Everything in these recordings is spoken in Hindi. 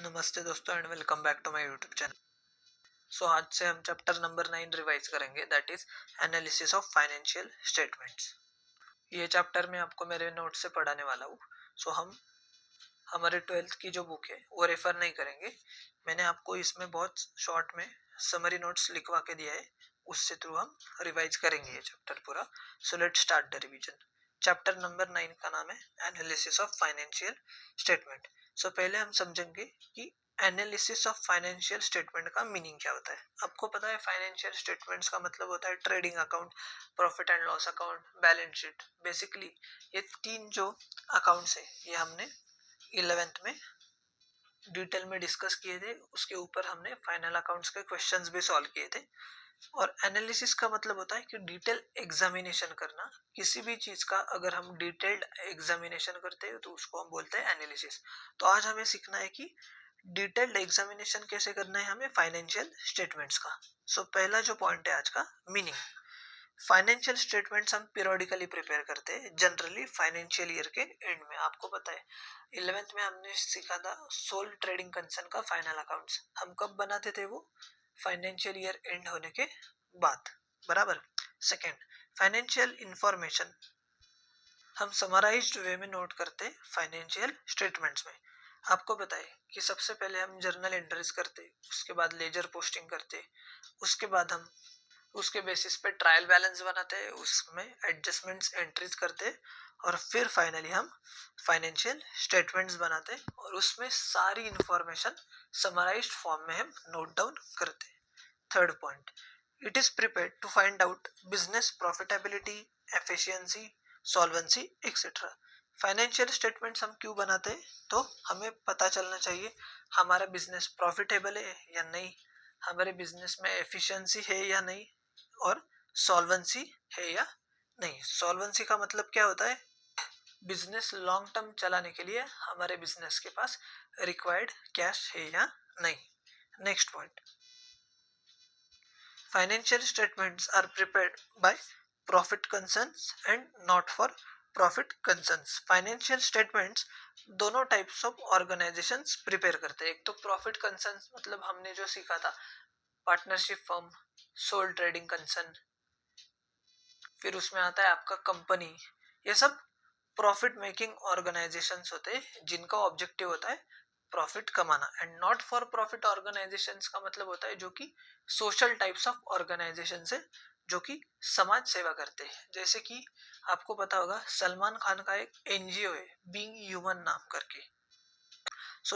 नमस्ते दोस्तों and welcome back to my YouTube channel. आज से हम चैप्टर नंबर 9 रिवाइज करेंगे, that is analysis of financial statements. ये चैप्टर मैं आपको मेरे नोट से पढ़ाने वाला हूँ। हम हमारे 12th की जो बुक है वो रेफर नहीं करेंगे। मैंने आपको इसमें बहुत शॉर्ट में समरी नोट्स लिखवा के दिया है, उससे थ्रू हम रिवाइज करेंगे ये चैप्टर पूरा। Let's start the revision. Chapter number 9 का नाम है एनालिसिस ऑफ फाइनेंशियल स्टेटमेंट। पहले हम समझेंगे कि एनालिसिस ऑफ फाइनेंशियल स्टेटमेंट का मीनिंग क्या होता है। आपको पता है फाइनेंशियल स्टेटमेंट्स का मतलब होता है trading account, profit and loss account, balance sheet. Basically ये तीन जो अकाउंट्स है ये हमने 11th में डिटेल में डिस्कस किए थे। उसके ऊपर हमने फाइनल अकाउंट्स के क्वेश्चंस भी सॉल्व किए थे। और एनालिसिस का मतलब होता है कि डिटेल एग्जामिनेशन करना। किसी भी चीज का अगर हम डिटेल्ड एग्जामिनेशन करते हैं तो उसको हम बोलते हैं एनालिसिस। तो आज हमें सीखना है कि डिटेल्ड एग्जामिनेशन कैसे करना है हमें फाइनेंशियल स्टेटमेंट्स का। पहला जो पॉइंट है आज का मीनिंग। फाइनेंशियल स्टेटमेंट्स हम पीरियोडिकली प्रिपेयर करते हैं, जनरली फाइनेंशियल ईयर के एंड में। आपको पता है 11th में हमने सीखा था सोल ट्रेडिंग कंसर्न का फाइनल अकाउंट्स। हम कब बनाते थे वो? फाइनेंशियल ईयर एंड होने के बाद, बराबर। सेकेंड, फाइनेंशियल इंफॉर्मेशन हम समराइज्ड वे में नोट करते हैं फाइनेंशियल स्टेटमेंट्स में। आपको पता है कि सबसे पहले हम जर्नल एंट्रीज करते, उसके बाद लेजर पोस्टिंग करते, उसके बाद हम उसके बेसिस पे ट्रायल बैलेंस बनाते हैं, उसमें एडजस्टमेंट्स एंट्रीज करते, और फिर फाइनली हम फाइनेंशियल स्टेटमेंट्स बनाते और उसमें सारी इंफॉर्मेशन समराइज्ड फॉर्म में हम नोट डाउन करते। Third point, it is prepared to find out business profitability, efficiency, solvency etcetera. Financial statements हम क्यों बनाते हैं? तो हमें पता चलना चाहिए हमारा बिजनेस प्रॉफिटेबल है या नहीं, हमारे बिजनेस में एफिशिएंसी है या नहीं, और सॉल्वेंसी है या नहीं। सॉल्वेंसी का मतलब क्या होता है? बिजनेस लॉन्ग टर्म चलाने के लिए हमारे बिजनेस के पास रिक्वायर्ड कैश है या नहीं। Next point, financial statements are prepared by profit concerns and not for profit concerns. Financial statements दोनों टाइप्स ऑफ ऑर्गेनाइजेशंस प्रिपेयर करते हैं। एक तो प्रॉफिट कंसर्न्स मतलब हमने जो सीखा था partnership firm, sole trading concern, फिर उसमें आता है आपका कंपनी। ये सब प्रॉफिट मेकिंग ऑर्गेनाइजेशंस होते हैं जिनका ऑब्जेक्टिव होता है प्रॉफिट कमाना। And not for profit organisations का मतलब होता है जो कि सोशल टाइप्स ऑफ ऑर्गेनाइजेशन है, जो कि समाज सेवा करते हैं। जैसे कि आपको पता होगा सलमान खान का एक एनजीओ है बीइंग ह्यूमन नाम करके।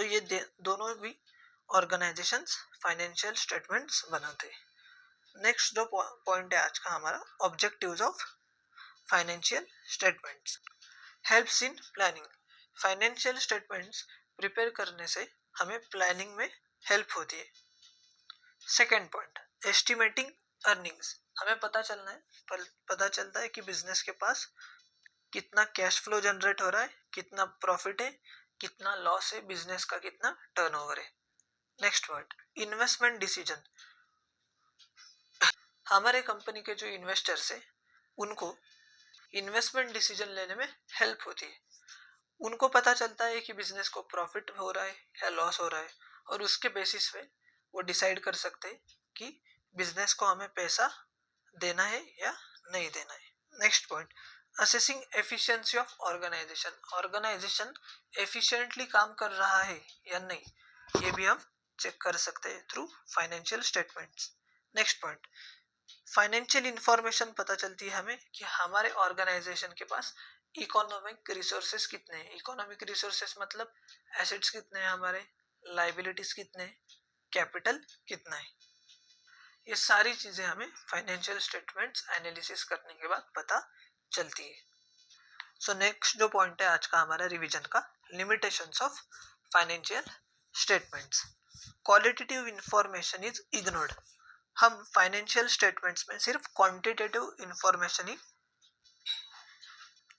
ये दोनों भी ऑर्गेनाइजेशंस फाइनेंशियल स्टेटमेंट्स बनाते हैं। नेक्स्ट जो पॉइंट है आज का हमारा, objectives of financial statements helps in planning. Financial statements prepare करने से हमें प्लानिंग में हेल्प होती है। Second point, estimating earnings. हमें पता चलता है कि बिजनेस के पास कितना कैश फ्लो जनरेट हो रहा है, कितना प्रॉफिट है, कितना लॉस है, बिजनेस का कितना टर्नओवर है। Next point, investment decision. हमारे कंपनी के जो इन्वेस्टर्स है उनको इन्वेस्टमेंट डिसीजन लेने में हेल्प होती है। उनको पता चलता है कि बिजनेस को प्रॉफिट हो रहा है या लॉस हो रहा है, और उसके बेसिस पे वो डिसाइड कर सकते हैं कि बिजनेस को हमें पैसा देना है या नहीं देना है। Next point, assessing efficiency of organisation. Organisation efficiently काम कर रहा है या नहीं, ये भी हम चेक कर सकते हैं through financial statements. Next point, financial information पता चलती है हमें कि हमारे ऑर्गेनाइजेशन के पास इकोनॉमिक रिसोर्सेस कितने हैं। इकोनॉमिक रिसोर्सेस मतलब एसेट्स कितने हैं हमारे, लाइबिलिटीज कितने हैं, कैपिटल कितना है। ये सारी चीजें हमें फाइनेंशियल स्टेटमेंट्स एनालिसिस करने के बाद पता चलती है। नेक्स्ट जो पॉइंट है आज का हमारा रिवीजन का, limitations of financial statements. Qualitative information is ignored. हम फाइनेंशियल स्टेटमेंट्स में सिर्फ क्वांटिटेटिव इंफॉर्मेशन ही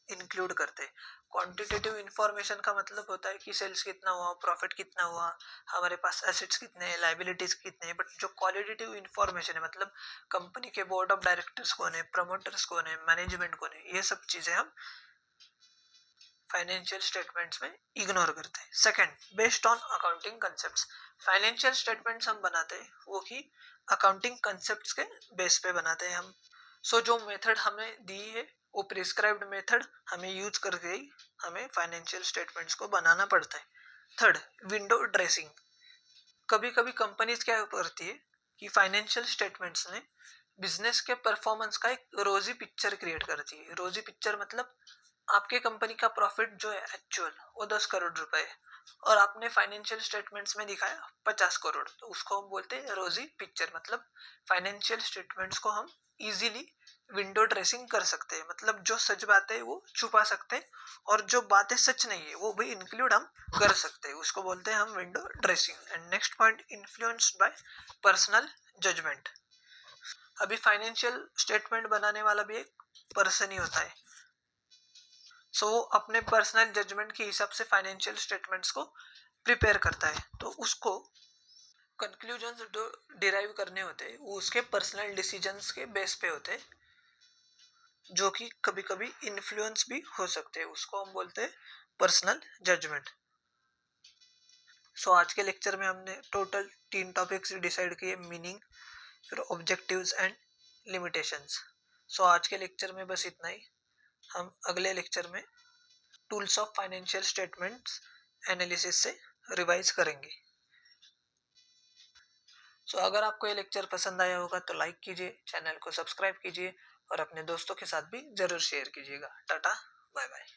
इंक्लूड करते हैं। क्वांटिटेटिव इंफॉर्मेशन का मतलब होता है कि सेल्स कितना हुआ, प्रॉफिट कितना हुआ, हमारे पास एसेट्स कितने हैं, लाइबिलिटीज कितने हैं। बट जो क्वालिटेटिव इंफॉर्मेशन है मतलब कंपनी के बोर्ड ऑफ डायरेक्टर्स कौन है, प्रमोटर्स कौन है, मैनेजमेंट कौन है, ये सब चीजें हम फाइनेंशियल स्टेटमेंट्स में इग्नोर करते हैं। Second, based on accounting concepts, financial statements हम बनाते हैं वो कि अकाउंटिंग कंसेप्ट्स के बेस पे बनाते हैं हम। सो जो मेथड हमें दी है वो प्रिस्क्राइब्ड मेथड हमें यूज करके ही हमें फाइनेंशियल स्टेटमेंट्स को बनाना पड़ता है। थर्ड, विंडो ड्रेसिंग, कभी कभी कंपनीज क्या करती है कि फाइनेंशियल स्टेटमेंट्स में बिजनेस के परफॉर्मेंस का एक रोजी पिक्चर क्रिएट करती है। रोजी पिक्चर मतलब आपके कंपनी का प्रॉफिट जो है एक्चुअल वो 10 करोड़ रुपए है और आपने फाइनेंशियल स्टेटमेंट्स में दिखाया 50 करोड़, तो उसको हम बोलते हैं रोजी पिक्चर। मतलब फाइनेंशियल स्टेटमेंट्स को हम इजीली विंडो ड्रेसिंग कर सकते हैं, मतलब जो सच बातें है वो छुपा सकते हैं और जो बातें सच नहीं है वो भी इंक्लूड हम कर सकते हैं, उसको बोलते हैं हम window dressing. And next point, influenced by personal judgement. अभी फाइनेंशियल स्टेटमेंट बनाने वाला भी एक पर्सन ही होता है, सो वो अपने पर्सनल जजमेंट के हिसाब से फाइनेंशियल स्टेटमेंट्स को प्रिपेयर करता है। तो उसको कंक्लूजन्स जो डिराइव करने होते हैं वो उसके पर्सनल डिसीजंस के बेस पे होते हैं, जो कि कभी कभी इन्फ्लुएंस भी हो सकते हैं, उसको हम बोलते हैं पर्सनल जजमेंट। सो आज के लेक्चर में हमने टोटल 3 टॉपिक्स डिसाइड किए, मीनिंग, फिर ऑब्जेक्टिव्स एंड लिमिटेशंस। सो आज के लेक्चर में बस इतना ही। हम अगले लेक्चर में tools of financial statements analysis से रिवाइज करेंगे। सो अगर आपको ये लेक्चर पसंद आया होगा तो लाइक कीजिए, चैनल को सब्सक्राइब कीजिए और अपने दोस्तों के साथ भी जरूर शेयर कीजिएगा। Tata, bye bye.